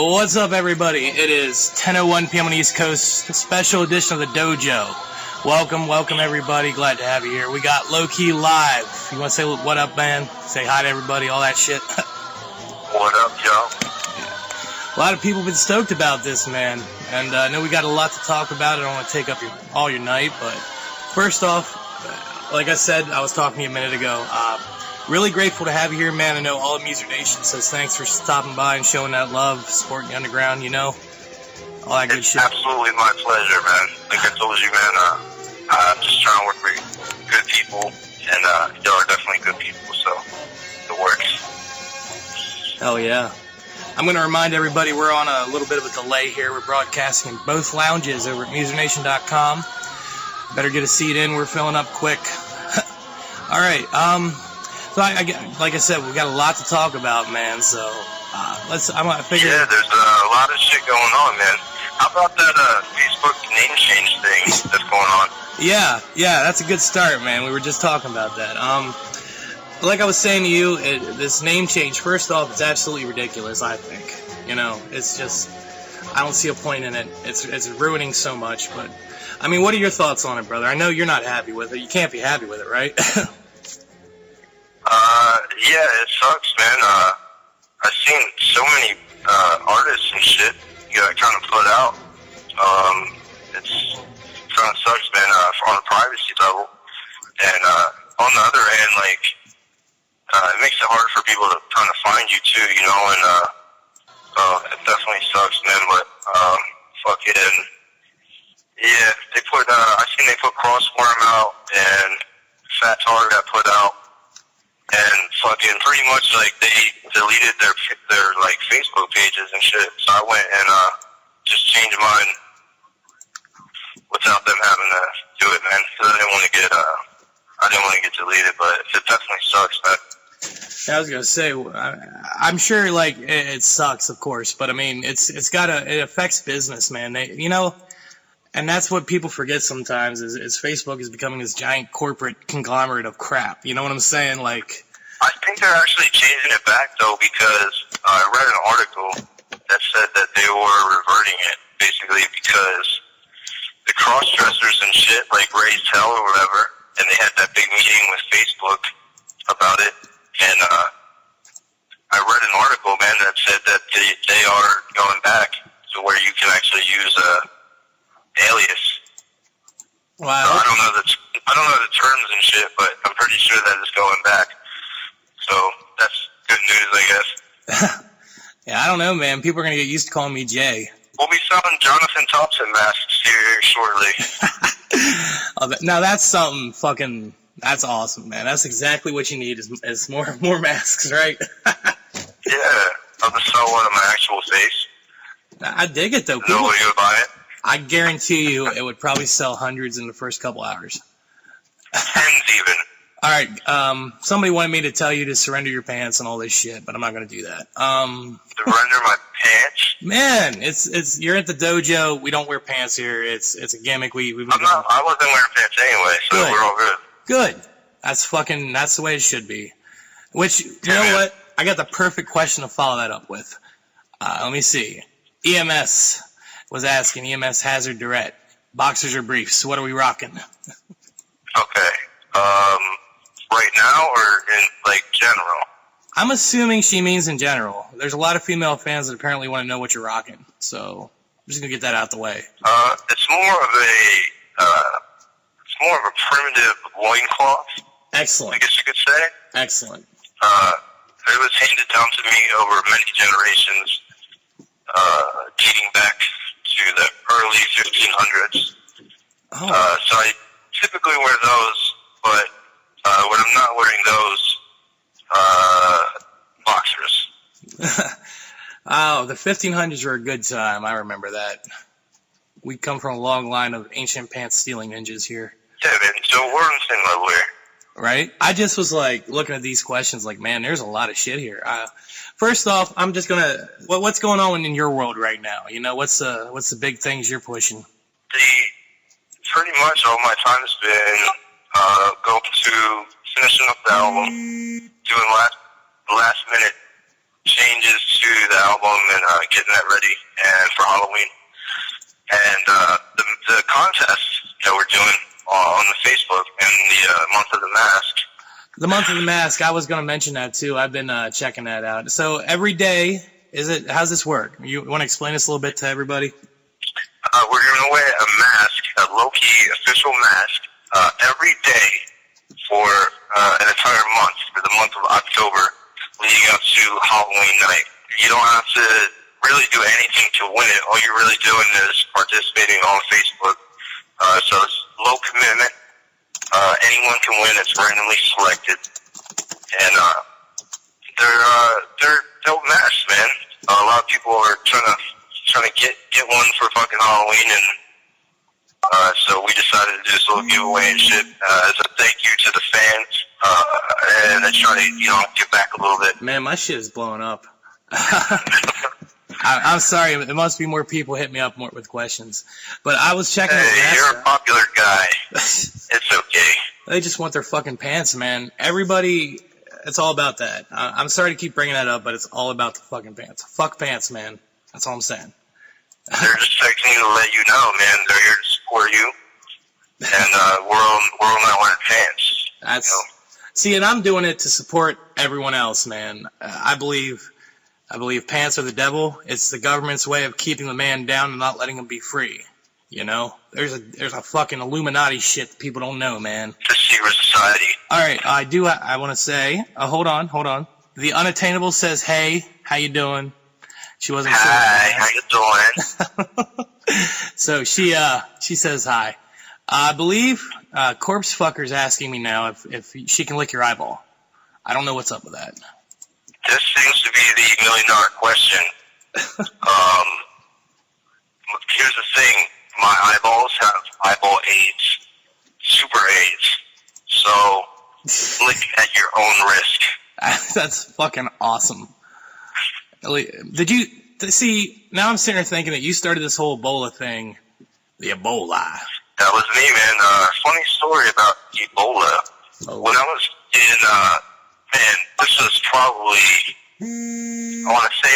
What's up, everybody? It is 10:01 p.m. on the East Coast, special edition of the Dojo. Welcome, everybody. Glad to have you here. We got Low Key live. You want to say what up, man? Say hi to everybody, all that shit. What up, y'all? A lot of people have been stoked about this, man. And I know we got a lot to talk about. I don't want to take up all your night, but first off, like I said, I was talking to you a minute ago. Really grateful to have you here, man. I know all of M.U.S.E.R.Nation says thanks for stopping by and showing that love, supporting the underground, you know, all that good shit. It's absolutely my pleasure, man. Like I told you, man, I'm just trying to work with good people, and y'all are definitely good people, so it works. Hell yeah. I'm going to remind everybody we're on a little bit of a delay here. We're broadcasting in both lounges over at M.U.S.E.R.Nation.com. Better get a seat in. We're filling up quick. All right. So like I said, we got a lot to talk about, man. So I figure. Yeah, there's a lot of shit going on, man. How about that Facebook name change thing that's going on? Yeah, that's a good start, man. We were just talking about that. Like I was saying to you, this name change. First off, it's absolutely ridiculous. I think, you know, it's just I don't see a point in it. It's ruining so much. But I mean, what are your thoughts on it, brother? I know you're not happy with it. You can't be happy with it, right? Yeah, it sucks, man. I've seen so many artists and shit kind of put out. It's kind of sucks, man, on a privacy level. And on the other hand, like, it makes it hard for people to kind of find you too, you know. And it definitely sucks, man. But fucking yeah, they put. I seen they put Crossworm out and Fat Tar got put out. And fucking pretty much like they deleted their like Facebook pages and shit. So I went and just changed mine without them having to do it, man. Because I didn't want to get deleted, but it definitely sucks, man. I was gonna say, I'm sure like it sucks, of course, but I mean it affects business, man. You know. And that's what people forget sometimes is Facebook is becoming this giant corporate conglomerate of crap. You know what I'm saying? Like, I think they're actually changing it back, though, because I read an article that said that they were reverting it, basically, because the cross-dressers and shit, like Ray's Tell or whatever, and they had that big meeting with Facebook about it, and I read an article, man, that said that they are going back to where you can actually use alias. Wow. I don't know the terms and shit, but I'm pretty sure that it's going back. So that's good news, I guess. Yeah, I don't know, man. People are gonna get used to calling me Jay. We'll be selling Jonathan Thompson masks here shortly. Now that's something fucking. That's awesome, man. That's exactly what you need is more masks, right? Yeah, I'll just sell one of my actual face. I dig it though. Nobody would buy it. I guarantee you it would probably sell hundreds in the first couple hours. Tens even. All right, somebody wanted me to tell you to surrender your pants and all this shit, but I'm not going to do that. Surrender my pants? Man, it's you're at the dojo. We don't wear pants here. It's a gimmick. I wasn't wearing pants anyway, so good. We're all good. Good. That's the way it should be. Which, you know what? I got the perfect question to follow that up with. Let me see. EMS was asking, EMS Hazard Durette, boxers or briefs, what are we rocking? Okay. Right now or in, like, general? I'm assuming she means in general. There's a lot of female fans that apparently want to know what you're rocking, so I'm just going to get that out the way. It's more of a primitive loincloth. Excellent. I guess you could say. Excellent. It was handed down to me over many generations, dating back to the early 1500s. Oh. So I typically wear those, but when I'm not wearing those, boxers. Oh, the 1500s were a good time. I remember that. We come from a long line of ancient pants stealing ninjas here. Yeah, man. Joe Warrenson level here. Right? I just was like looking at these questions like, man, there's a lot of shit here. First off, I'm just gonna what's going on in your world right now? You know, what's the big things you're pushing? Pretty much all my time has been going to finishing up the album, doing last minute changes to the album and getting that ready and for Halloween. And the contest that we're doing on the Facebook in the month of the mask. The month of the mask, I was going to mention that too. I've been checking that out. So every day, how's this work? You want to explain this a little bit to everybody? We're giving away a mask, a low-key official mask, every day for an entire month, for the month of October, leading up to Halloween night. You don't have to really do anything to win it. All you're really doing is participating on Facebook. So it's low commitment. Anyone can win. It's randomly selected, and they're dope masks, man. A lot of people are trying to get one for fucking Halloween, and so we decided to do this little giveaway and shit as a thank you to the fans, and then try to give back a little bit. Man, my shit is blowing up. I'm sorry, there must be more people hit me up more with questions. But I was checking. Hey, you're a popular guy. It's okay. They just want their fucking pants, man. Everybody, it's all about that. I'm sorry to keep bringing that up, but it's all about the fucking pants. Fuck pants, man. That's all I'm saying. They're just texting you to let you know, man. They're here to support you. And we're on that one pants. See, and I'm doing it to support everyone else, man. I believe pants are the devil. It's the government's way of keeping the man down and not letting him be free. You know, there's a fucking Illuminati shit that people don't know, man. The secret society. All right, I want to say, hold on. The Unattainable says, "Hey, how you doing?" She wasn't sure. Hi, how you doing? So she says hi. I believe Corpse Fucker's asking me now if she can lick your eyeball. I don't know what's up with that. This seems to be the $1 million question. Here's the thing. My eyeballs have eyeball AIDS. Super AIDS. So, lick at your own risk. That's fucking awesome. Did you see, now I'm sitting here thinking that you started this whole Ebola thing. The Ebola. That was me, man. Funny story about Ebola. Oh. When I was in, this was probably, I want to say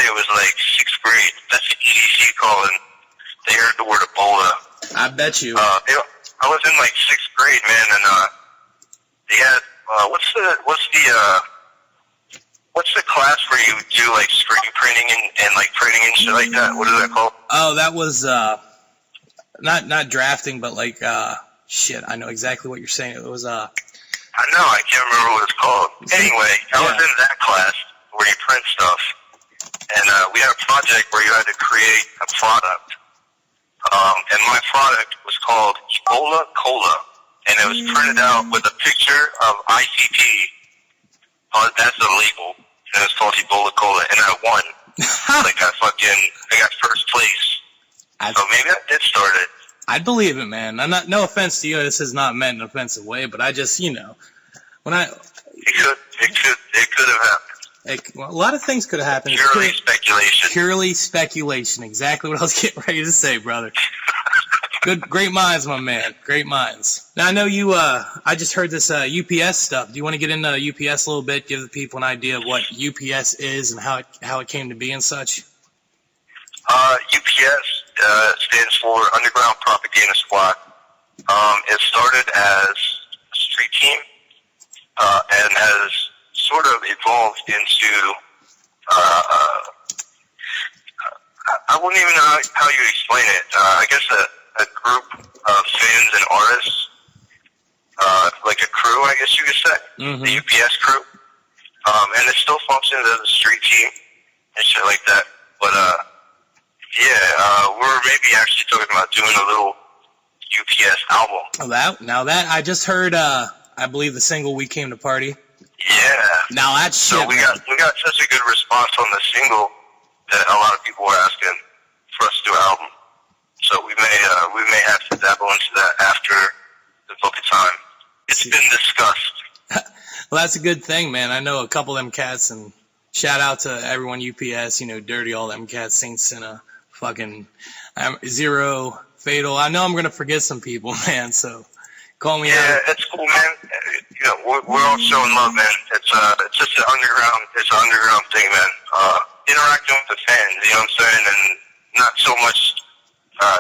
it was like 6th grade. That's the EDC calling. They heard the word Ebola. I bet you. I was in like 6th grade, man, and they had, what's the class where you do like screen printing and like printing and shit like that? What is that called? Oh, that was, not drafting, but like, shit, I know exactly what you're saying. It was, I know, I can't remember what it's called. Anyway, I was in that class where you print stuff, and we had a project where you had to create a product. And my product was called Ebola Cola, and it was printed out with a picture of ICP. That's the label, and it's called Ebola Cola, and I won. Like, I got first place. So maybe that did start it. I'd believe it, man. I'm not. No offense to you. This is not meant in an offensive way, but I just, when I. It could have happened. Well, a lot of things could have happened. Purely speculation. Purely speculation. Exactly what I was getting ready to say, brother. Great minds, my man. Great minds. Now I know you. I just heard this UPS stuff. Do you want to get into UPS a little bit? Give the people an idea of what UPS is and how it came to be and such. UPS stands for Underground Propaganda Squad. It started as a street team and has sort of evolved into, I wouldn't even know how you explain it. I guess a group of fans and artists, like a crew, I guess you could say, the UPS crew. And it still functions as a street team and shit like that. But, we're maybe actually talking about doing a little UPS album. Now that I just heard, I believe the single "We Came to Party." Yeah. Now that's shit. So we got such a good response on the single that a lot of people were asking for us to do an album. So we may have to dabble into that after the book of time. It's been discussed. Well, that's a good thing, man. I know a couple of them cats, and shout out to everyone UPS. Dirty, all them cats, Saint Sinna, fucking Zero, Fatal. I know I'm gonna forget some people, man. So call me out. Yeah, it's cool, man. we're all showing love, man. It's just an underground thing, man. Interacting with the fans, you know what I'm saying, and not so much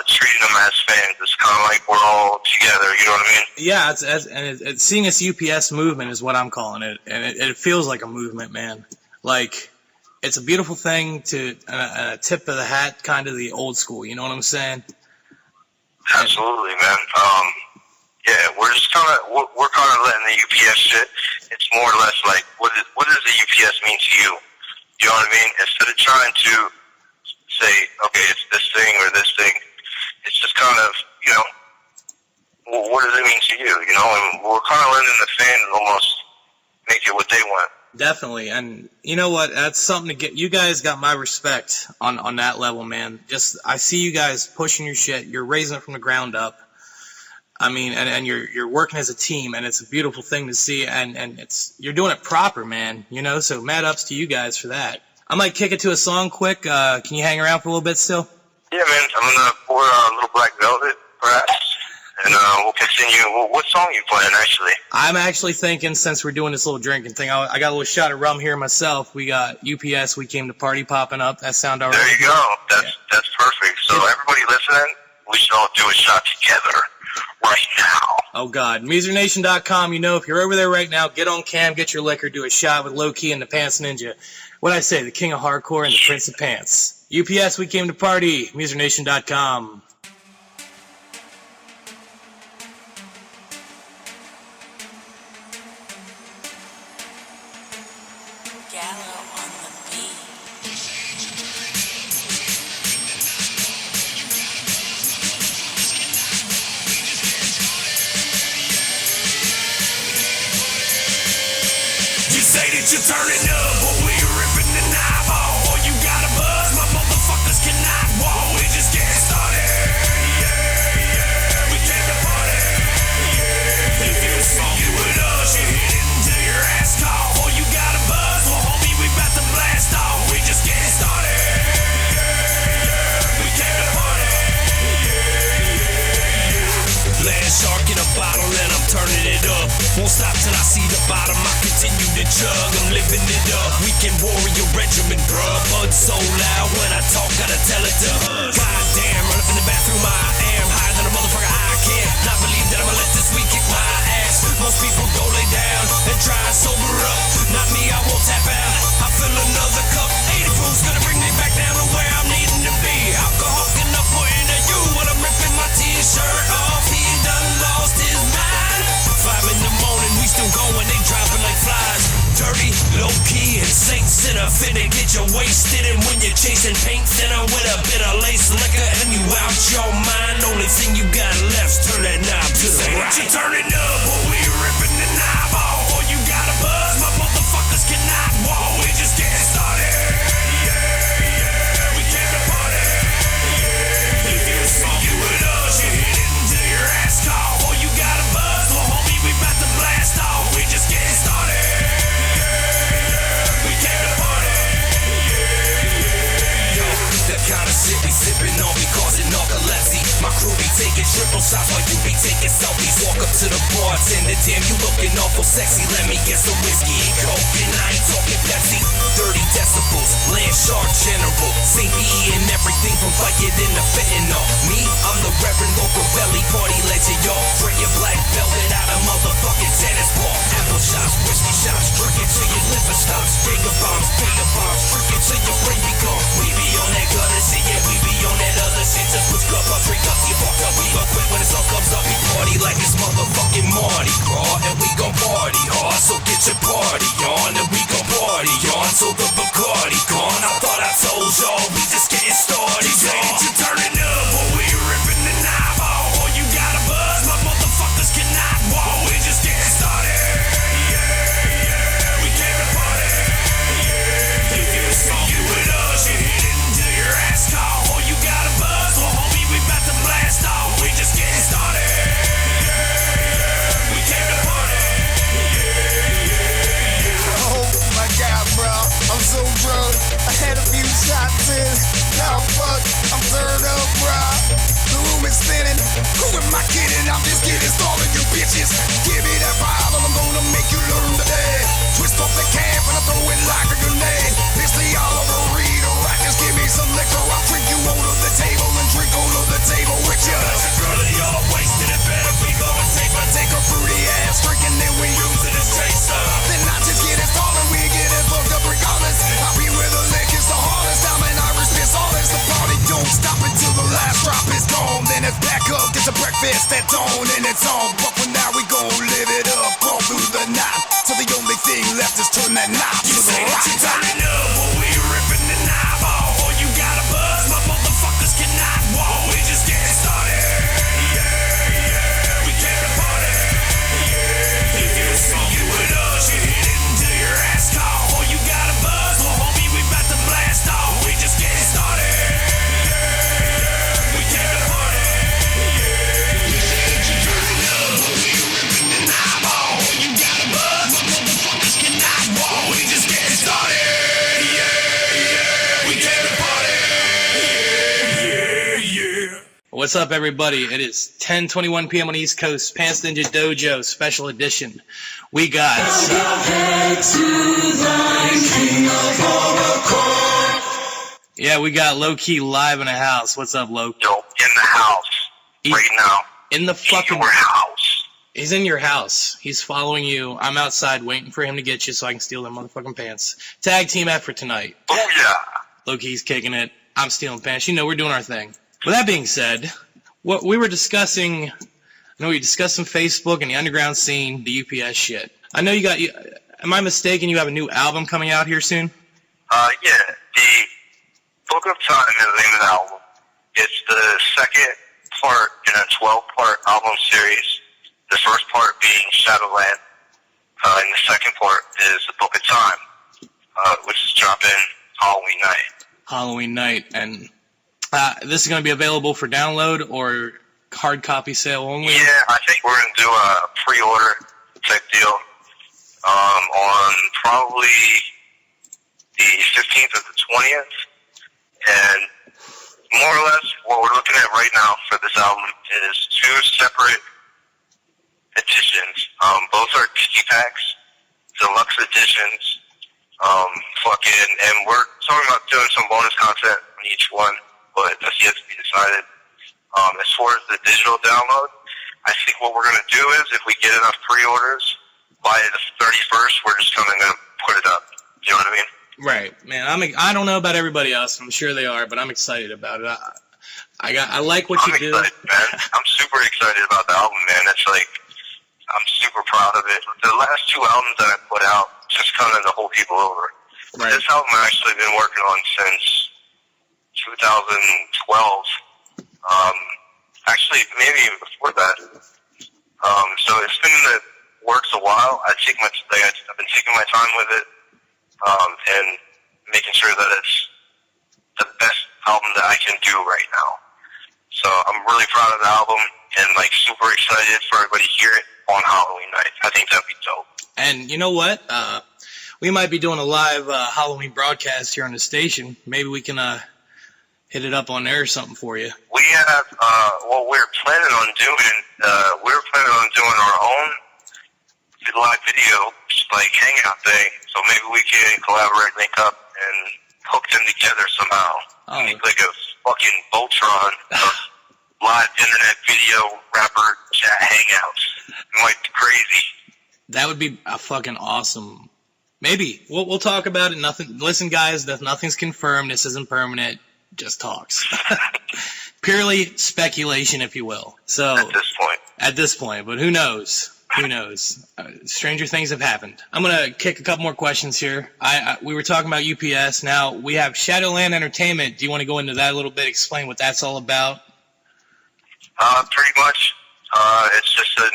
treating them as fans. It's kind of like we're all together, you know what I mean? Yeah, it's seeing this UPS movement is what I'm calling it, and it feels like a movement, man. Like, it's a beautiful thing to a tip of the hat, kind of the old school, you know what I'm saying? Absolutely, man. Yeah, we're kind of letting the UPS shit. It's more or less like, what does the UPS mean to you? You know what I mean? Instead of trying to say, okay, it's this thing or this thing, it's just kind of, well, what does it mean to you? And we're kind of letting the fans almost make it what they want. Definitely, and you know what? That's something to get. You guys got my respect on that level, man. Just I see you guys pushing your shit. You're raising it from the ground up. I mean, and you're working as a team, and it's a beautiful thing to see. And you're doing it proper, man. So mad ups to you guys for that. I might kick it to a song quick. Can you hang around for a little bit still? Yeah, man. I'm gonna pour a little Black Velvet, perhaps. And we'll continue. What song are you playing, actually? I'm actually thinking, since we're doing this little drinking thing, I got a little shot of rum here myself. We got UPS, We Came to Party popping up. That sound all right? There you go. That's perfect. So everybody listening, we should all do a shot together right now. Oh, God. M.U.S.E.R.Nation.com. If you're over there right now, get on cam, get your liquor, do a shot with Low Key and the Pants Ninja. What'd I say? The King of Hardcore and the Prince of Pants. UPS, We Came to Party. M.U.S.E.R.Nation.com. You're turning up, but we ripping the knob off. Oh, you got a buzz, my motherfuckers cannot walk. We just getting started. Yeah, we came to party. Yeah, if you smoking with us, you hit it until your ass cough. Oh, you got a buzz, well, homie, we about to blast off. We just getting started. Yeah, we came to party. Yeah. Land shark in a bottle and I'm turning it up. Won't stop till I see the bottom. I continue to chug, I'm living it up. Weekend warrior regiment, bruh. Bud so loud when I talk, gotta tell it to hush. Goddamn, run up in the bathroom, I am higher than a motherfucker. I can't not believe that I'ma let this week kick my ass. Most people go lay down and try and sober up. Not me, I won't tap out. I fill another cup. 80 proof's gonna bring me back down to where I'm needing to be. Alcohol enough pointing at you when I'm ripping my t-shirt off. He done lost his mind. 5 in the morning, we still going, they dropping like flies. Dirty, low-key, and Saint Sinner finna get you wasted. And when you're chasing paint thinner with a bit of lace liquor and you out your mind, only thing you got left's turn that knob to the right. You turn it up, or we ripping the knob off. Or you got a buzz, my motherfuckers cannot walk. We just getting started. Yeah, we came to party. Yeah, if you smoking with us, you hit it until your ass cough. Or you got a buzz, well, homie, we about to blast off. We just getting started. Kind of shit we sippin' on be causing narcolepsy. My crew be taking triple shots while you be taking selfies. Walk up to the bartender, damn, you looking awful sexy. Let me get some whiskey and coke, and I ain't talking Pepsi. 30 decibels, Land Shark General, St. E and everything from Vicodin to fentanyl. Me, I'm the Reverend Local Belly Party legend, y'all. Bring your black velvet out of motherfucking tennis ball. Apple shots, whiskey shots, drinking till your liver stops. Jager bombs, Peter bombs, drinking till your brain be gone. We be on that gutter. Yeah, we be on that other shit. Just push cup up, drink up, you fuck up. We gon' quit when the sun comes up. We party like it's motherfucking Mardi Gras. And we gon' party hard, so get your party on. And we gon' party on till the Bacardi gone. I thought I told y'all, we just getting started. You say that you turning up, or we ripping the knob off. Or you got a buzz, my motherfuckers cannot walk. We just getting started. Yeah, we came to party. Yeah, if you smoking with us, you hit it. Ass call, oh, you got a buzz, well, homie, we about to blast off. We just getting started. We came to party. past that dawn and it's on. But for now we gon' live it up all through the night. Till the only thing left is turn that knob to the right. You turning up, but we ripping the knob off. Oh, you got a buzz, my motherfuckers cannot walk. We just getting started. Yeah, we came to party. Yeah, if you smoking with us, you hit it until your ass call. Oh, you got a buzz, well homie, we about to blast off. We just getting started. Yeah, we came to party. Yeah, you turning up, but we ripping the knob off. Oh, you got a buzz, my motherfuckers cannot walk. We just getting started. Yeah, we came to party. Yeah. What's up, everybody? It is 10:21 p.m. on the East Coast. Pants Ninja Dojo Special Edition. We got... Yeah, we got Low Key live in the house. What's up, Low? Yo, in the house right now. In the fucking... In your house. He's in your house. He's following you. I'm outside waiting for him to get you so I can steal them motherfucking pants. Tag team effort tonight. Oh, yeah. Low Key's kicking it. I'm stealing pants. You know, we're doing our thing. With that being said, what we were discussing... I know we discussed some Facebook and the underground scene, the UPS shit. I know you got... Am I mistaken? You have a new album coming out here soon? Yeah. The Book of Time is the name of the album. It's the second part in a 12-part album series. The first part being Shadowland, and the second part is the Book of Time, which is dropping Halloween night. Halloween night, and this is going to be available for download or hard copy sale only? Yeah, I think we're going to do a pre-order type deal on probably the 15th or the 20th, and more or less what we're looking at right now for this album is two separate editions. Both are key packs, deluxe editions, and we're talking about doing some bonus content on each one, but that's yet to be decided. As far as the digital download, I think what we're going to do is if we get enough pre-orders by the 31st, we're just going to put it up. You know what I mean? Right, man. I don't know about everybody else. I'm sure they are, but I'm excited about it. I like what you do. I'm excited, man. I'm super excited about the album, man. It's like, I'm super proud of it. The last two albums that I put out just kind of to hold people over. Right. This album I've actually been working on since 2012. Actually, maybe even before that. So it's been in the works a while. I've been taking my time with it, and making sure that it's the best album that I can do right now. So I'm really proud of the album and like super excited for everybody to hear it on Halloween night. I think that'd be dope. And you know what? We might be doing a live Halloween broadcast here on the station. Maybe we can hit it up on there or something for you. We have what we're planning on doing. We're planning on doing our own live video, like hangout thing. So maybe we can collaborate, link up, and hook them together somehow. Oh. Make like a fucking Voltron of live internet video rapper chat hangouts. It might be crazy. That would be a fucking awesome. Maybe we'll talk about it. Nothing. Listen, guys, nothing's confirmed. This isn't permanent. Just talks. Purely speculation, if you will. So at this point, but who knows? Who knows? Stranger things have happened. I'm gonna kick a couple more questions here. We were talking about UPS. Now we have Shadowland Entertainment. Do you want to go into that a little bit? Explain what that's all about. Pretty much. It's just a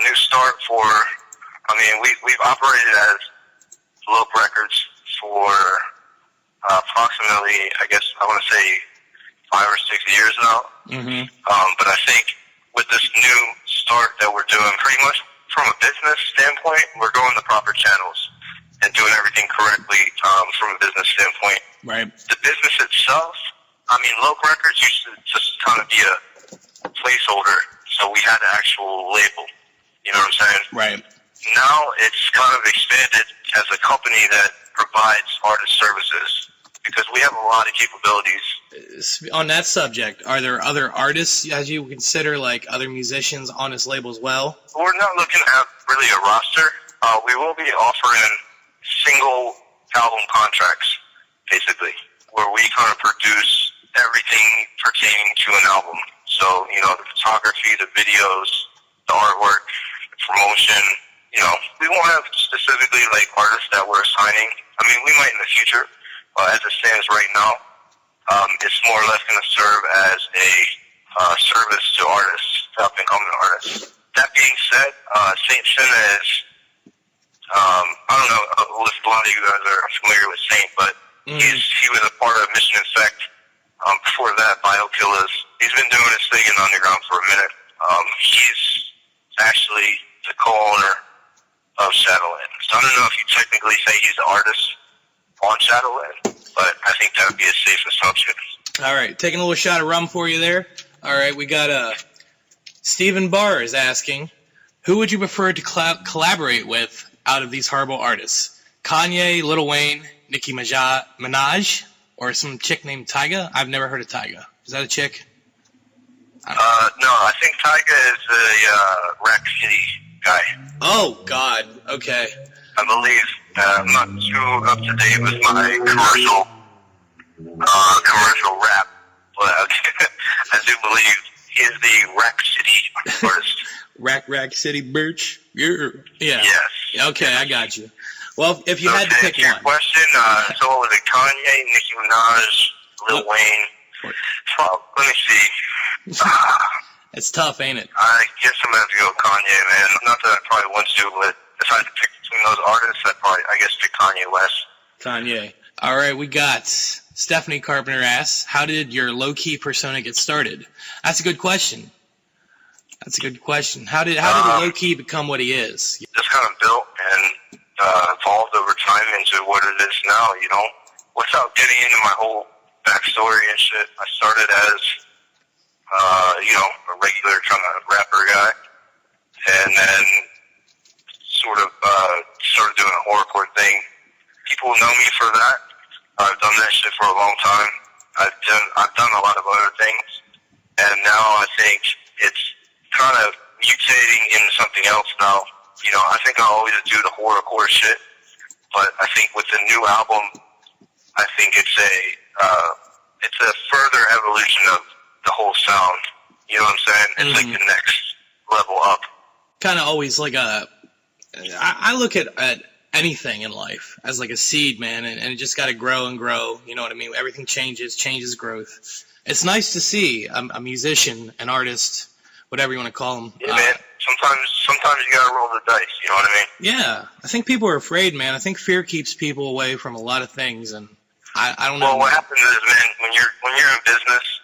new start for. I mean, we've operated as Lope Records for approximately, I guess I want to say 5 or 6 years now. Mm-hmm. But I think with this new start that we're doing, pretty much from a business standpoint, we're going the proper channels and doing everything correctly from a business standpoint. Right. The business itself, I mean, Lope Records used to just kind of be a placeholder, so we had an actual label. You know what I'm saying? Right. Now it's kind of expanded as a company that provides artist services because we have a lot of capabilities. On that subject, are there other artists as you consider, like other musicians on this label as well? We're not looking at really a roster. We will be offering single album contracts, basically, where we kind of produce everything pertaining to an album. So, you know, the photography, the videos, the artwork, the promotion, you know, we won't have specifically like artists that we're assigning. I mean, we might in the future, but as it stands right now, it's more or less going to serve as a service to artists, to up-and-coming artists. That being said, Saint Sinna is, I don't know if a lot of you guys are familiar with Saint, but he was a part of Mission Effect. Before that, Biokillers. He's been doing his thing in the underground for a minute. He's actually the co-owner of Shadowland. So I don't know if you technically say he's the artist on Shadowland, but I think that would be a safe assumption. All right, taking a little shot of rum for you there. All right, we got Stephen Barr is asking, who would you prefer to collaborate with out of these horrible artists? Kanye, Lil Wayne, Nicki Minaj, or some chick named Tyga? I've never heard of Tyga. Is that a chick? No, I think Tyga is a Rack City guy. Oh, God. Okay. I believe. I'm not too up to date with my commercial rap, but I do believe he is the Rack City artist. Rack City Birch? Yeah. Yes. Okay, I got you. Well, if you had to pick your one. Question, so what was it? Kanye, Nicki Minaj, Lil Wayne. Let me see. It's tough, ain't it? I guess I'm going to have to go with Kanye, man. Not that I probably want to, but if I had to pick between those artists, I guess pick Kanye West. Kanye. All right, we got Stephanie Carpenter asks, how did your low-key persona get started? That's a good question. How did the low-key become what he is? Just kind of built and evolved over time into what it is now, you know. Without getting into my whole backstory and shit, I started as, you know, a regular kind of rapper guy, and then sort of started doing a horrorcore thing. People know me for that. I've done that shit for a long time. I've done a lot of other things, and now I think it's kind of mutating into something else now. You know, I think I always do the horrorcore shit, but I think with the new album, I think it's a further evolution of the whole sound. You know what I'm saying? It's like the next level up. Kind of always like I look at anything in life as like a seed, man, and it just got to grow and grow. You know what I mean? Everything changes growth. It's nice to see a musician, an artist, whatever you want to call them. Yeah, man. Sometimes you gotta roll the dice. You know what I mean? Yeah, I think people are afraid, man. I think fear keeps people away from a lot of things, and I don't know. Well, what happens is, man, when you're in business,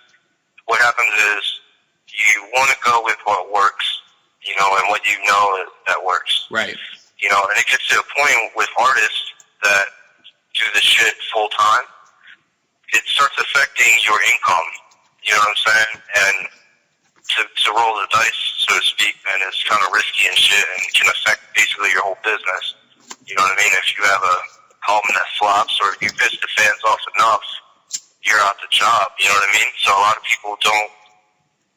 what happens is you want to go with what works, you know, and what you know that works. Right. You know, and it gets to a point with artists that do the shit full time. It starts affecting your income. You know what I'm saying? And to roll the dice, so to speak, man, is kind of risky and shit, and can affect basically your whole business. You know what I mean? If you have a album that flops, or if you piss the fans off enough, you're out the job. You know what I mean? So a lot of people don't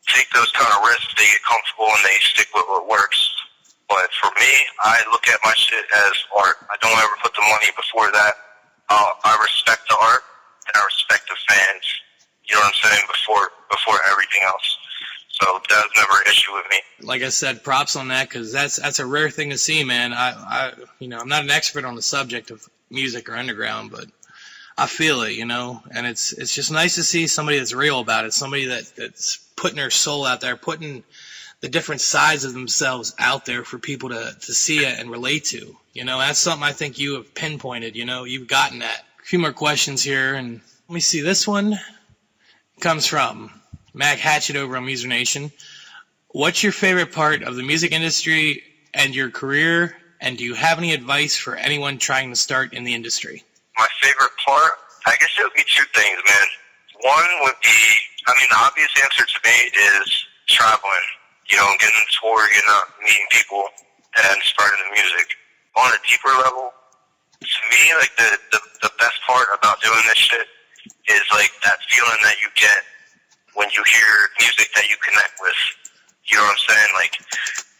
take those kind of risks. They get comfortable and they stick with what works. But for me, I look at my shit as art. I don't ever put the money before that. I respect the art and I respect the fans. You know what I'm saying? Before everything else. So that was never an issue with me. Like I said, props on that, because that's a rare thing to see, man. I'm not an expert on the subject of music or underground, but I feel it, you know. And it's just nice to see somebody that's real about it, somebody that's putting their soul out there, putting the different sides of themselves out there for people to see it and relate to. You know, that's something I think you have pinpointed. You know, you've gotten that. A few more questions here, and let me see. This one comes from Mac Hatchett over on M.U.S.E.R.Nation. What's your favorite part of the music industry and your career, and do you have any advice for anyone trying to start in the industry? My favorite part? I guess it would be two things, man. One would be, the obvious answer to me is traveling. You know, getting on tour, getting out, meeting people, and spreading the music. On a deeper level, to me, like, the best part about doing this shit is, like, that feeling that you get when you hear music that you connect with. You know what I'm saying? Like,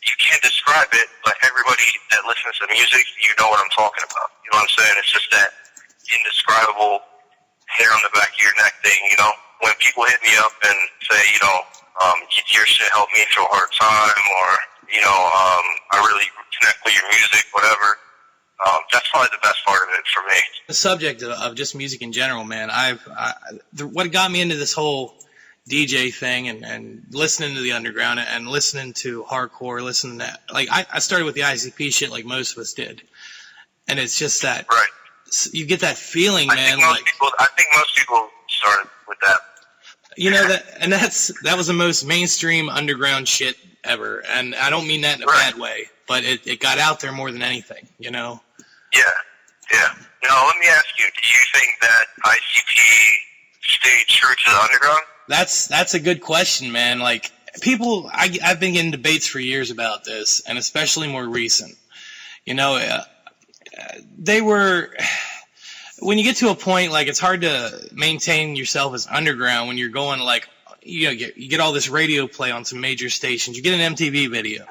you can't describe it, but everybody that listens to music, you know what I'm talking about. You know what I'm saying? It's just that indescribable hair on the back of your neck thing, you know? When people hit me up and say, you know, your shit helped me through a hard time, or, I really connect with your music, whatever. That's probably the best part of it for me. The subject of just music in general, man, what got me into this whole DJ thing and listening to the underground and listening to hardcore, listening to, like, I started with the ICP shit like most of us did. And it's just that, right. You get that feeling, man. I think most people started with that. That was the most mainstream underground shit ever. And I don't mean that in a bad way, but it got out there more than anything, Yeah. Now, let me ask you, do you think that ICP stayed true to the underground? That's a good question, man. Like, people, I've been getting debates for years about this, and especially more recent. They were, when you get to a point, like, it's hard to maintain yourself as underground when you're going, like, you get all this radio play on some major stations. You get an MTV video.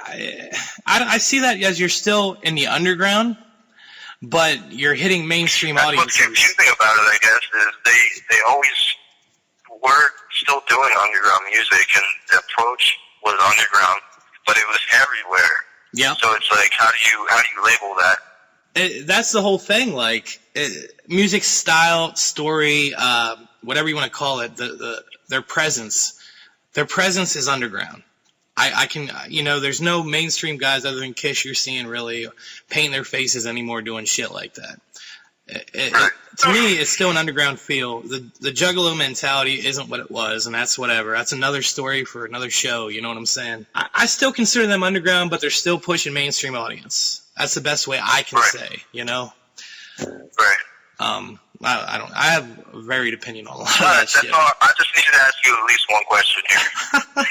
I see that as you're still in the underground, but you're hitting mainstream audiences. What's confusing about it, I guess, is they always were still doing underground music, and the approach was underground, but it was everywhere. Yeah. So it's like, how do you label that? That's the whole thing. Like, music style, story, whatever you want to call it, their presence is underground. I can, there's no mainstream guys other than Kish you're seeing really paint their faces anymore doing shit like that. To me, it's still an underground feel. The Juggalo mentality isn't what it was, and that's whatever. That's another story for another show, you know what I'm saying? I still consider them underground, but they're still pushing mainstream audience. That's the best way I can say, Right. I have a varied opinion on a lot of that shit. All. I just needed to ask you at least one question here.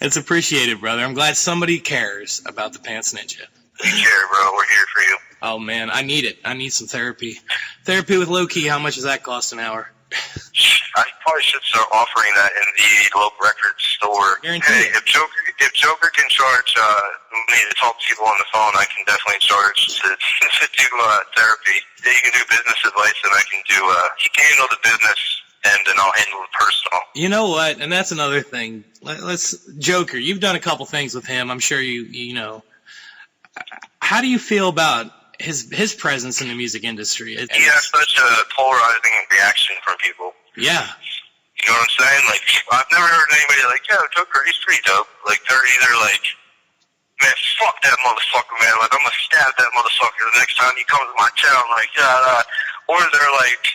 It's appreciated, brother. I'm glad somebody cares about the Pants Ninja. We care, bro. We're here for you. Oh, man, I need it. I need some therapy. Therapy with Low Key, how much does that cost an hour? I probably should start offering that in the local record store. Guaranteed. Hey, if Joker can charge me to talk to people on the phone, I can definitely charge to do therapy. Yeah, you can do business advice, and I can do. He can handle the business, and then I'll handle the personal. You know what? And that's another thing. Let's Joker. You've done a couple things with him. I'm sure you know. How do you feel about his presence in the music industry? He has such a polarizing reaction from people. Yeah. You know what I'm saying? Like, I've never heard anybody like, yeah, Joker, he's pretty dope. Like, they're either like, man, fuck that motherfucker, man. Like, I'm gonna stab that motherfucker the next time he comes to my town. Like, or they're like,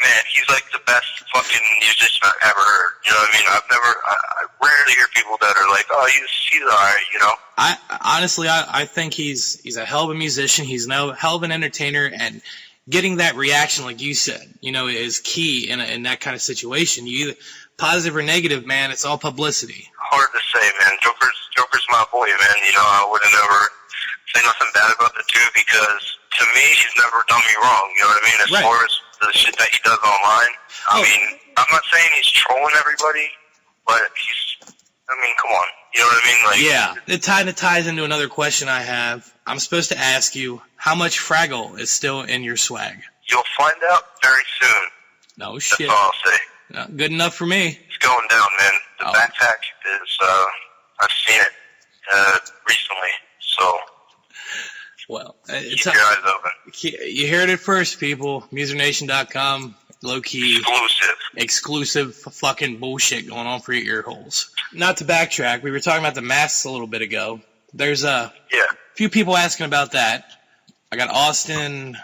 man, he's like the best fucking musician I've ever heard. You know what I mean? I rarely hear people that are like, oh, he's alright, you know? I think he's a hell of a musician. He's a hell of an entertainer, and getting that reaction, like you said, is key in that kind of situation. You either positive or negative, man. It's all publicity. Hard to say, man. Joker's my boy, man. I would have never say nothing bad about the two, because to me, he's never done me wrong. You know what I mean? As far as the shit that he does online, I mean, I'm not saying he's trolling everybody, but come on. You know what I mean? Like, yeah, it ties into another question I have. I'm supposed to ask you, how much Fraggle is still in your swag? You'll find out very soon. No shit. That's all I'll say. No, good enough for me. It's going down, man. The backpack is, I've seen it recently, so... Well, keep your eyes open. You heard it first, people. M.U.S.E.R.Nation.com. Low-key. Exclusive fucking bullshit going on for your ear holes. Not to backtrack, we were talking about the masks a little bit ago. There's a few people asking about that. I got Austin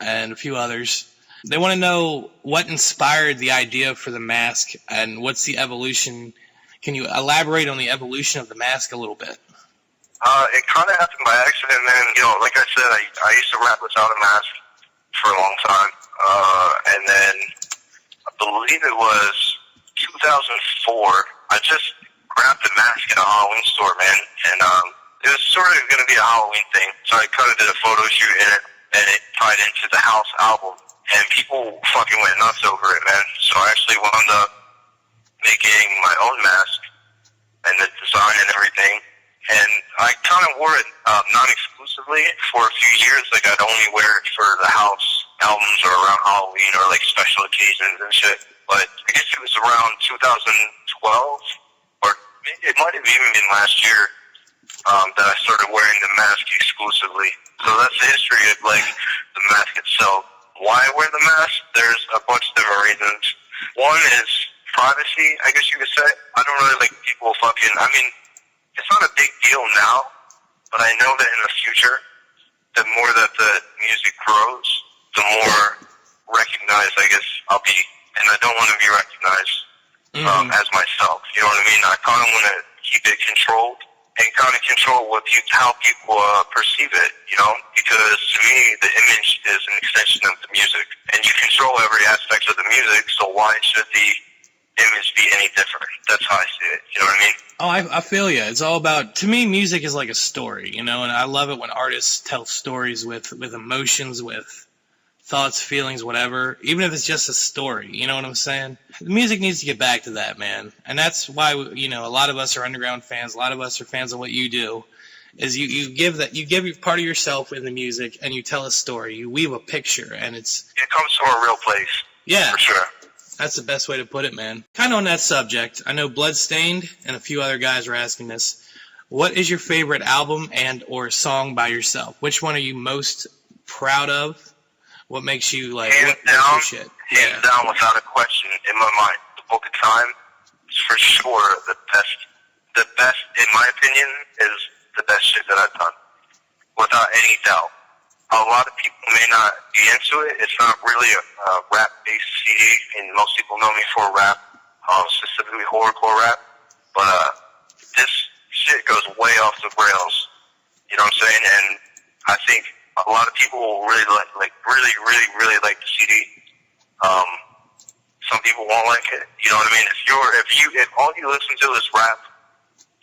and a few others. They want to know what inspired the idea for the mask and what's the evolution. Can you elaborate on the evolution of the mask a little bit? It kind of happened by accident, man. Like I said, I used to rap without a mask for a long time. And then I believe it was 2004. I just grabbed a mask at a Halloween store, man. And it was sort of going to be a Halloween thing. So I kind of did a photo shoot in it, and it tied into the House album. And people fucking went nuts over it, man. So I actually wound up making my own mask and the design and everything. And I kind of wore it non-exclusively for a few years. Like, I'd only wear it for the House albums or around Halloween or, like, special occasions and shit. But I guess it was around 2012 it might have even been last year that I started wearing the mask exclusively. So that's the history of, like, the mask itself. Why I wear the mask? There's a bunch of different reasons. One is privacy, I guess you could say. I don't really like people I mean, it's not a big deal now, but I know that in the future, the more that the music grows, the more recognized, I guess, I'll be. And I don't want to be recognized as myself. You know what I mean? I kind of want to keep it controlled and kind of control how people perceive it, you know? Because to me, the image is an extension of the music. And you control every aspect of the music, so why should the image be any different? That's how I see it. You know what I mean? Oh, I feel you. It's all about, to me, music is like a story, you know, and I love it when artists tell stories with emotions, with thoughts, feelings, whatever, even if it's just a story, you know what I'm saying? The music needs to get back to that, man. And that's why, you know, a lot of us are underground fans, a lot of us are fans of what you do, is you give part of yourself in the music and you tell a story, you weave a picture, and it comes from a real place. Yeah. For sure. That's the best way to put it, man. Kind of on that subject, I know Bloodstained and a few other guys were asking this. What is your favorite album and or song by yourself? Which one are you most proud of? What makes you, like, hands down, without a question, in my mind, The Book of Time is for sure the best. The best, in my opinion, is the best shit that I've done, without any doubt. A lot of people may not be into it. It's not really a rap-based CD, and most people know me for rap, specifically horrorcore rap. But this shit goes way off the rails. You know what I'm saying? And I think a lot of people will really really like the CD. Some people won't like it. You know what I mean? If all you listen to is rap,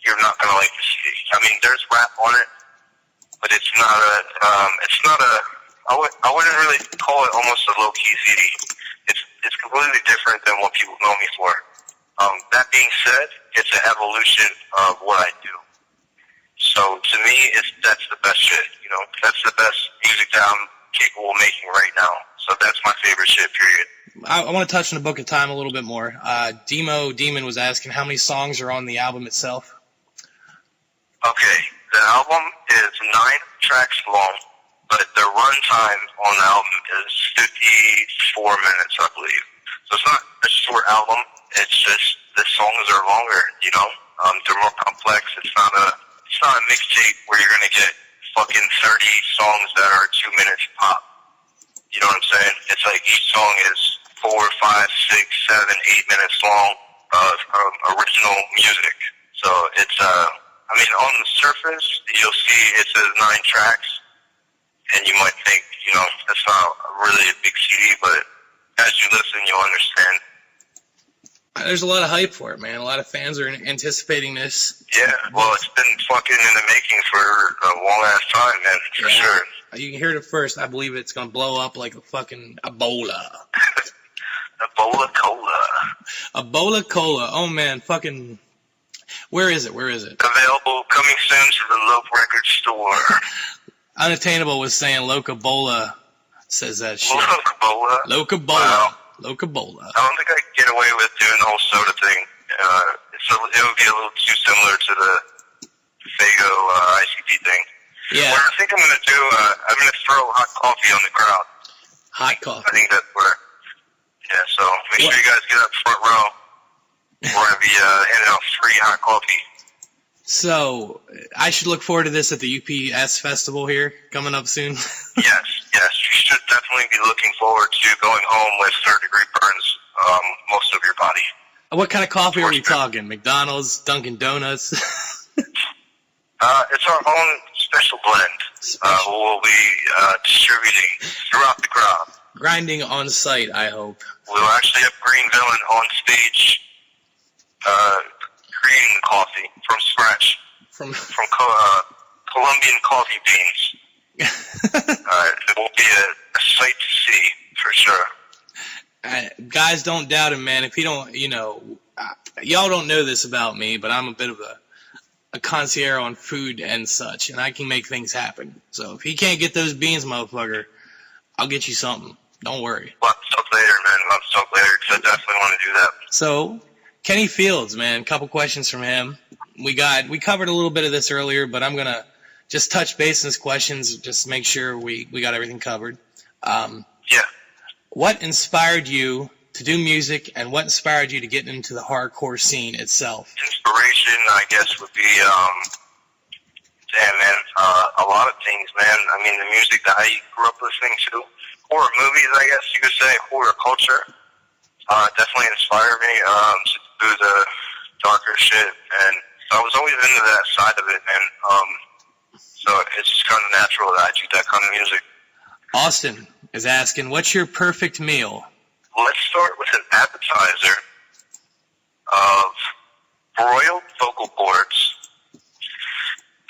you're not gonna like the CD. I mean, there's rap on it, but it's not I wouldn't really call it almost a low-key CD. It's completely different than what people know me for. That being said, it's an evolution of what I do. So to me, that's the best shit, you know? That's the best music that I'm capable of making right now. So that's my favorite shit, period. I want to touch on the Book of Time a little bit more. Demo Demon was asking how many songs are on the album itself. Okay, the album is 9 tracks long, but the runtime on the album is 54 minutes, I believe. So it's not a short album. It's just the songs are longer, you know? They're more complex. It's not a mixtape where you're gonna get fucking 30 songs that are 2 minutes pop. You know what I'm saying? It's like each song is 4, 5, 6, 7, 8 minutes long of original music. So it's I mean, on the surface, you'll see it says 9 tracks, and you might think, you know, that's not really a big CD, but as you listen, you'll understand. There's a lot of hype for it, man. A lot of fans are anticipating this. Yeah, well, it's been fucking in the making for a long-ass time, man, for sure. You can hear it first. I believe it's going to blow up like a fucking Ebola. Ebola Cola. Ebola Cola. Oh, man, fucking... Where is it? Available, coming soon to the Lope Record store. Unattainable was saying Locabola says that shit. Locabola? Locabola. Wow. Locabola. I don't think I could get away with doing the whole soda thing. It would be a little too similar to the Fago ICP thing. Yeah. What I think I'm going to do, I'm going to throw hot coffee on the crowd. Hot coffee? I think that's where, yeah, so make sure you guys get up front row. We're going to be handing out free hot coffee. So, I should look forward to this at the UPS festival here, coming up soon? Yes. You should definitely be looking forward to going home with third-degree burns most of your body. What kind of coffee are we talking? McDonald's, Dunkin' Donuts? It's our own special blend. We'll be distributing throughout the crowd. Grinding on site, I hope. We'll actually have Green Villain on stage creating the coffee from scratch. From Colombian coffee beans. It will be a sight to see, for sure. Guys, don't doubt him, man. If he don't, y'all don't know this about me, but I'm a bit of a concierge on food and such, and I can make things happen. So if he can't get those beans, motherfucker, I'll get you something. Don't worry. Well, let's talk later, man. Let's talk later, because I definitely want to do that. So, Kenny Fields, man, couple questions from him. we covered a little bit of this earlier, but I'm gonna just touch base on these questions, just make sure we got everything covered. Yeah. What inspired you to do music, and what inspired you to get into the hardcore scene itself? Inspiration, I guess, would be, damn, man, a lot of things, man. I mean, the music that I grew up listening to, horror movies, I guess you could say, horror culture, definitely inspired me to do the darker shit, and so I was always into that side of it, and so it's just kind of natural that I do that kind of music. Austin is asking, what's your perfect meal? Let's start with an appetizer of broiled vocal cords,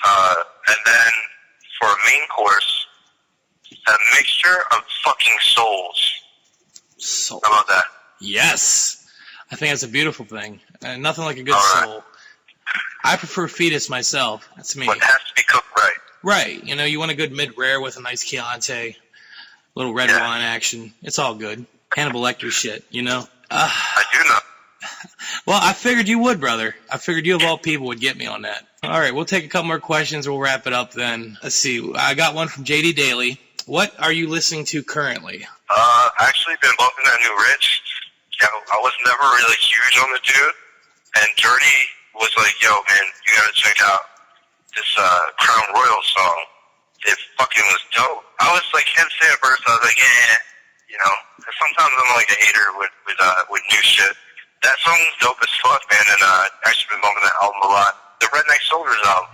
and then for a main course, a mixture of fucking souls. Soul. How about that? Yes. I think that's a beautiful thing. Nothing like a good All right. soul. I prefer fetus myself. That's me. But it has to be cooked right. Right. You know, you want a good mid-rare with a nice Chianti, little red wine action. It's all good. Hannibal Lecter shit, you know? I do know. Well, I figured you would, brother. I figured you of all people would get me on that. All right, we'll take a couple more questions. We'll wrap it up then. Let's see. I got one from JD Daly. What are you listening to currently? Actually been bumping that new Rich. You know, I was never really huge on the dude, and Dirty was like, yo, man, you gotta check out this Crown Royal song. It fucking was dope. I was like, can't say at first, I was like, yeah, you know, 'cause sometimes I'm like a hater with new shit. That song's dope as fuck, man, and I've actually been bumping that album a lot. The Redneck Soldiers album.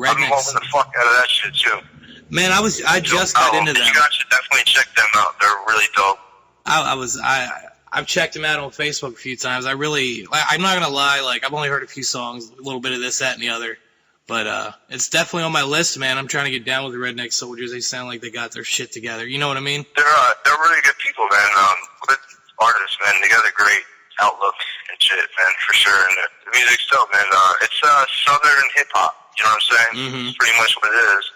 I've been bumping the fuck out of that shit too. Man, I just got into them. You guys should definitely check them out. They're really dope. I've checked them out on Facebook a few times. I'm not gonna lie, like I've only heard a few songs, a little bit of this, that, and the other. But it's definitely on my list, man. I'm trying to get down with the Redneck Soldiers. They sound like they got their shit together. You know what I mean? They're really good people, man. Good artists, man. They got a great outlook and shit, man, for sure. And the music's dope, man. It's southern hip hop. You know what I'm saying? Mm-hmm. It's pretty much what it is.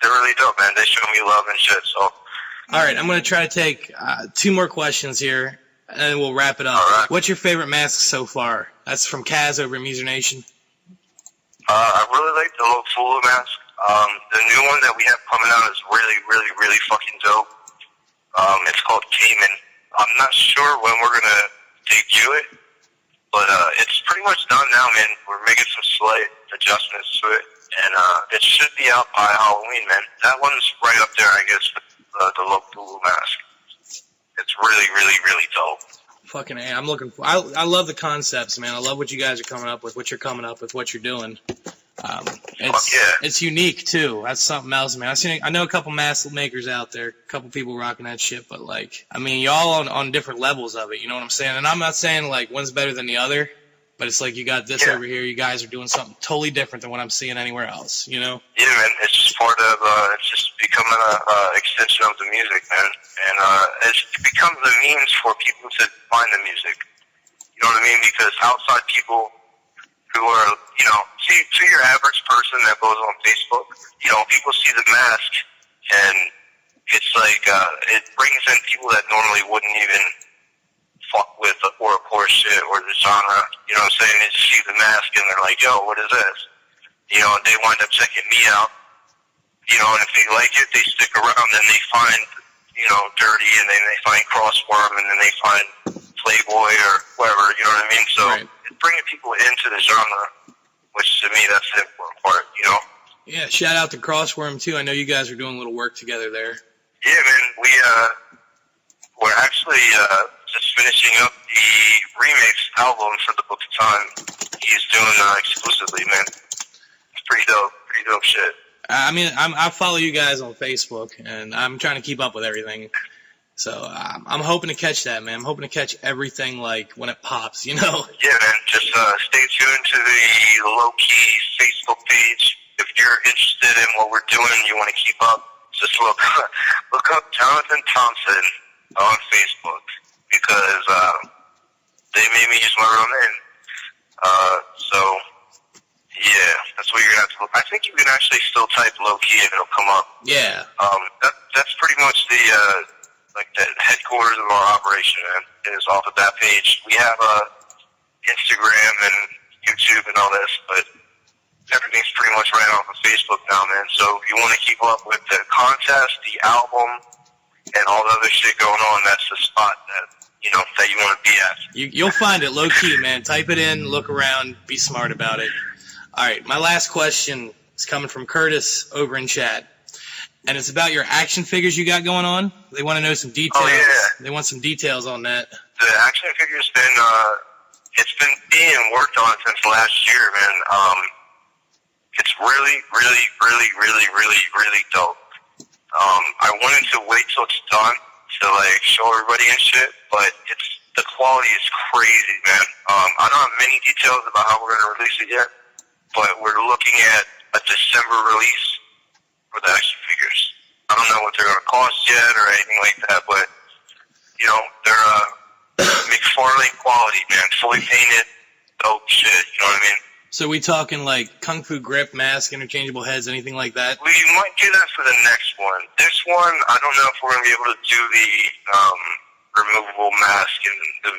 They're really dope, man. They show me love and shit. So. All right, I'm gonna try to take 2 more questions here, and then we'll wrap it up. All right. What's your favorite mask so far? That's from Kaz over at M.U.S.E.R.Nation. I really like the Low Fuller mask. The new one that we have coming out is really, really, really fucking dope. It's called Cayman. I'm not sure when we're gonna debut it, but it's pretty much done now, man. We're making some slight adjustments to it, and it should be out by Halloween, man. That one's right up there, I guess, with the Low Fuller mask. It's really, really, really dope. Fucking A. I'm looking for. I love the concepts, man. I love what you guys are coming up with, what you're coming up with, what you're doing. It's unique too. That's something else, man. I know a couple mask makers out there, a couple people rocking that shit, but like, I mean, y'all on different levels of it. You know what I'm saying? And I'm not saying like one's better than the other, but it's like you got this over here. You guys are doing something totally different than what I'm seeing anywhere else. You know? Yeah, man. It's just part of. It's just becoming a extension of the music, man. And it becomes a means for people to find the music. You know what I mean? Because outside people who are, you know, to your average person that goes on Facebook, you know, people see the mask, and it's like it brings in people that normally wouldn't even fuck with the horrorcore shit or the genre. You know what I'm saying? They just see the mask and they're like, yo, what is this? You know, and they wind up checking me out. You know, and if they like it, they stick around, and they find, you know, Dirty, and then they find Crossworm, and then they find Playboy or whatever, you know what I mean? So it's bringing people into the genre, which to me, that's the important part, you know? Yeah, shout out to Crossworm, too. I know you guys are doing a little work together there. Yeah, man, we're actually just finishing up the remix album for the Book of Time. He's doing exclusively, man. It's pretty dope shit. I mean, I follow you guys on Facebook, and I'm trying to keep up with everything. So I'm hoping to catch that, man. I'm hoping to catch everything, like, when it pops, you know? Yeah, man. Just stay tuned to the low-key Facebook page. If you're interested in what we're doing and you want to keep up, just look up Jonathan Thompson on Facebook, because they made me use my real name. So, yeah, that's what you're going to have to look. I think you can actually still type low-key and it'll come up. Yeah. That's pretty much the headquarters of our operation, man, is off of that page. We have Instagram and YouTube and all this, but everything's pretty much ran off of Facebook now, man. So if you want to keep up with the contest, the album, and all the other shit going on, that's the spot that you want to be at. You'll find it low key, man. Type it in, look around, be smart about it. All right, my last question is coming from Curtis over in chat, and it's about your action figures you got going on. They want to know some details. Oh, yeah. They want some details on that. The action figure's been it's been being worked on since last year, man. It's really, really, really, really, really, really dope. I wanted to wait till it's done to show everybody and shit, but the quality is crazy, man. I don't have many details about how we're gonna release it yet, but we're looking at a December release for the action figures. I don't know what they're gonna cost yet or anything like that, but they're McFarlane quality, man. Fully painted, dope shit. You know what I mean? So we talking like Kung Fu grip, mask, interchangeable heads, anything like that? We might do that for the next one. This one, I don't know if we're going to be able to do the removable mask and the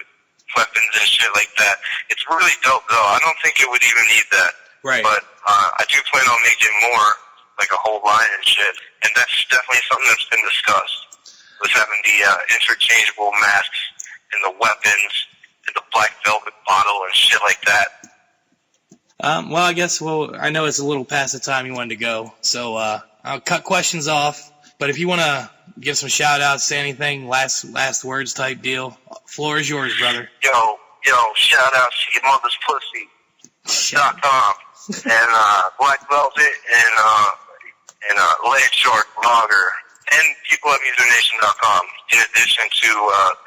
weapons and shit like that. It's really dope, though. I don't think it would even need that. Right. But I do plan on making more, like a whole line and shit. And that's definitely something that's been discussed, was having the interchangeable masks and the weapons and the black velvet bottle and shit like that. Well, I guess I know it's a little past the time you wanted to go, so I'll cut questions off. But if you want to give some shout-outs, say anything, last words type deal, floor is yours, brother. Yo, shout-outs to your mother's pussy.com and Black Velvet and Leg Shark Blogger and people at M.U.S.E.R.Nation.com, in addition to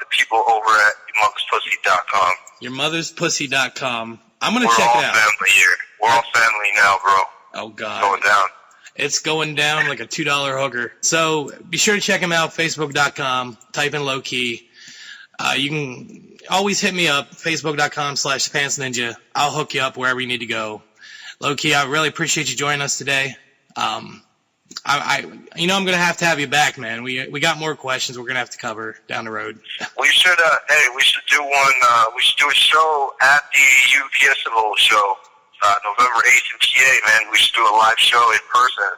the people over at yourmotherspussy.com. Yourmotherspussy.com. I'm going to check it out. We're all family here. We're all family now, bro. Oh, God. Going down. It's going down like a $2 hooker. So be sure to check him out, Facebook.com. Type in low key. You can always hit me up, Facebook.com/PantsNinja. I'll hook you up wherever you need to go. Low key, I really appreciate you joining us today. I'm going to have you back, man. We got more questions we're going to have to cover down the road. We should, we should do one, we should do a show at the UV Festival show, November 8th in PA, man. We should do a live show in person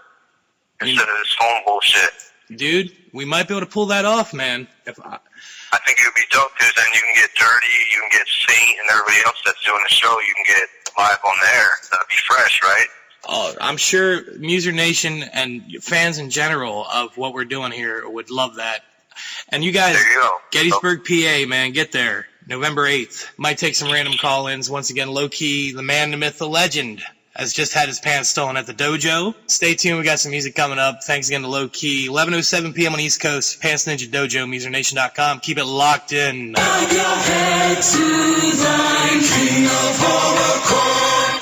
instead of this phone bullshit. Dude, we might be able to pull that off, man. I think it would be dope, because then you can get Dirty, you can get Saint, and everybody else that's doing the show, you can get live on the air. That'd be fresh, right? Oh, I'm sure M.U.S.E.R.Nation and fans in general of what we're doing here would love that. And you guys, there you go. Gettysburg, PA, man, get there. November 8th. Might take some random call-ins. Once again, Low Key, the man, the myth, the legend, has just had his pants stolen at the dojo. Stay tuned. We got some music coming up. Thanks again to Low Key. 11:07 p.m. on the East Coast. Pants Ninja Dojo, M.U.S.E.R.Nation.com. Keep it locked in. Bow your head to the king of hardcore.